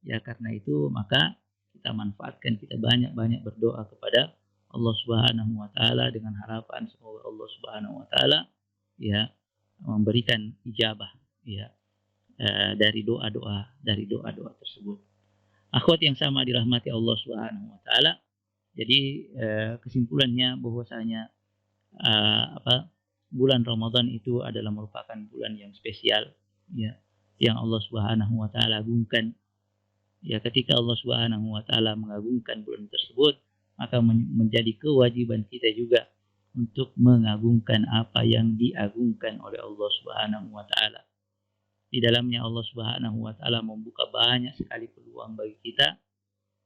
Ya karena itu maka kita manfaatkan, kita banyak-banyak berdoa kepada Allah Subhanahu wa taala dengan harapan semoga Allah Subhanahu wa taala ya memberikan ijabah ya dari doa-doa tersebut. Akhwat yang sama dirahmati Allah Subhanahu wa taala. Jadi kesimpulannya bahwasanya bulan Ramadan itu adalah merupakan bulan yang spesial, ya, yang Allah Subhanahu wa taala agungkan. Ya, ketika Allah Subhanahu wa taala mengagungkan bulan tersebut, maka menjadi kewajiban kita juga untuk mengagungkan apa yang diagungkan oleh Allah Subhanahu wa taala. Di dalamnya Allah Subhanahu wa taala membuka banyak sekali peluang bagi kita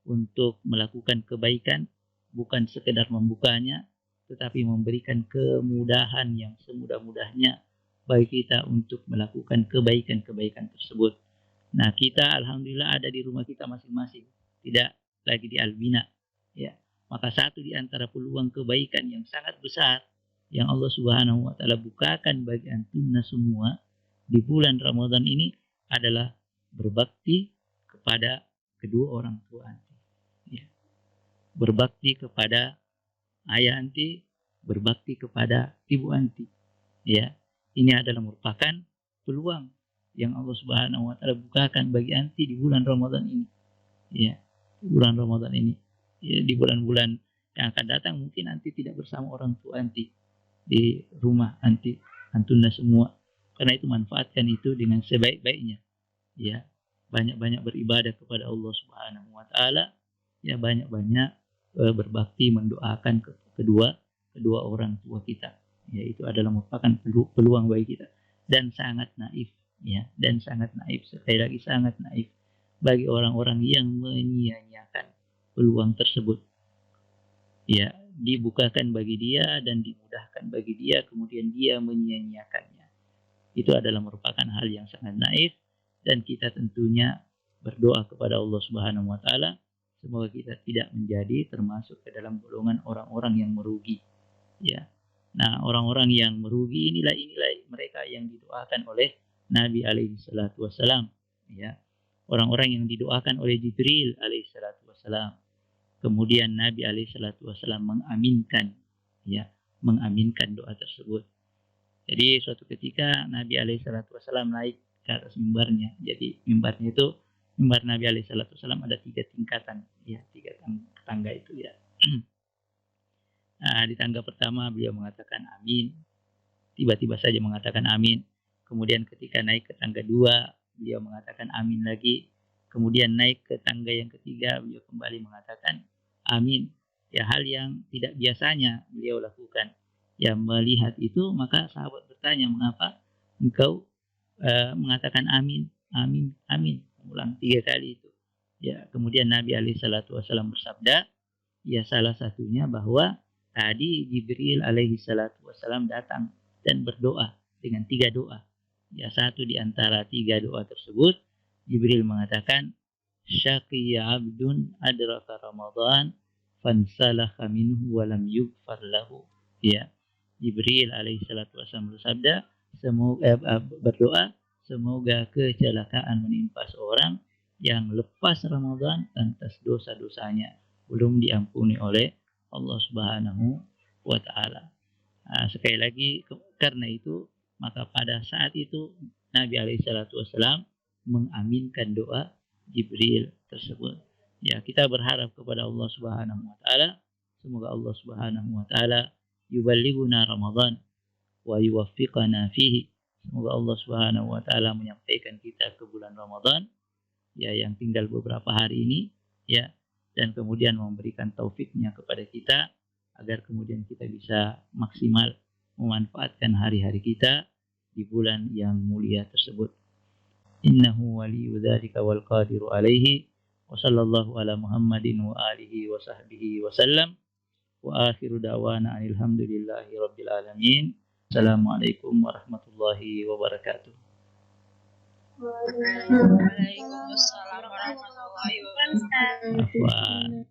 untuk melakukan kebaikan, bukan sekedar membukanya, tetapi memberikan kemudahan yang semudah-mudahnya bagi kita untuk melakukan kebaikan-kebaikan tersebut. Nah, kita alhamdulillah ada di rumah kita masing-masing, tidak lagi di Albina. Ya, maka satu di antara peluang kebaikan yang sangat besar yang Allah Subhanahu wa taala bukakan bagi antunna semua di bulan Ramadan ini adalah berbakti kepada kedua orang tua anti. Ya. Berbakti kepada ayah anti, berbakti kepada ibu anti. Ya, ini adalah merupakan peluang yang Allah Subhanahu wa taala bukakan bagi anti di bulan Ramadan ini. Ya, di bulan Ramadan ini. Ya, di bulan-bulan yang akan datang mungkin anti tidak bersama orang tua anti di rumah anti, antuna semua. Karena itu manfaatkan itu dengan sebaik-baiknya. Ya, banyak-banyak beribadah kepada Allah Subhanahu wa taala. Ya, banyak-banyak berbakti mendoakan kedua orang tua kita. Ya, itu adalah merupakan peluang bagi kita dan sangat naif, ya, dan sangat naif, sekali lagi sangat naif bagi orang-orang yang menyia-nyiakan peluang tersebut. Ya, dibukakan bagi dia dan dimudahkan bagi dia, kemudian dia menyia-nyiakannya. Itu adalah merupakan hal yang sangat naif dan kita tentunya berdoa kepada Allah Subhanahu wa taala semoga kita tidak menjadi termasuk ke dalam golongan orang-orang yang merugi. Ya. Nah, orang-orang yang merugi inilah mereka yang didoakan oleh Nabi alaihi salatu wasalam, ya. Orang-orang yang didoakan oleh Jibril alaihi salatu wasalam. Kemudian Nabi alaihi salatu wasalam mengaminkan, ya, mengaminkan doa tersebut. Jadi suatu ketika Nabi alaihi salatu wasalam naik ke atas mimbarnya. Jadi mimbarnya itu, mimbar Nabi alaihi salatu wasalam ada 3 tingkatan, ya, 3 tangga itu, ya. Nah, di tangga pertama beliau mengatakan amin. Tiba-tiba saja mengatakan amin. Kemudian ketika naik ke tangga 2, beliau mengatakan amin lagi. Kemudian naik ke tangga yang ketiga, beliau kembali mengatakan amin. Ya, hal yang tidak biasanya beliau lakukan. Ya, melihat itu maka sahabat bertanya, mengapa engkau mengatakan amin, amin, amin, ulang 3 kali itu. Ya, kemudian Nabi alaihi salatu wasallam bersabda, ya salah satunya bahwa tadi Jibril alaihi salatu wasallam datang dan berdoa dengan 3 doa. Ya, satu di antara 3 doa tersebut Jibril mengatakan, syaqiya abdun adraka Ramadan fansalakha minhu wa lam yughfar lahu. Ya, Jibril alaihi salatu wasallam bersabda, berdoa semoga kecelakaan menimpa seorang yang lepas Ramadan lantas dosa-dosanya belum diampuni oleh Allah Subhanahu wa taala. Sekali lagi karena itu maka pada saat itu Nabi alaihi salatu wasallam mengaminkan doa Jibril tersebut. Ya, kita berharap kepada Allah Subhanahu wa taala semoga Allah Subhanahu wa taala yuballighuna Ramadan wa yuwaffiqana fihi. Semoga Allah Subhanahu wa taala menyampaikan kita ke bulan Ramadan ya yang tinggal beberapa hari ini, ya, dan kemudian memberikan taufiknya kepada kita agar kemudian kita bisa maksimal memanfaatkan hari-hari kita di bulan yang mulia tersebut. Innahu waliyyu dzalika wal qadiru alaihi. Wa sallallahu ala Muhammadin wa alihi wa sahbihi wa sallam. Wa akhiru da'wana alhamdulillahi rabbil alamin. Assalamualaikum warahmatullahi wabarakatuh. Waalaikumsalam warahmatullahi wabarakatuh. Afwan.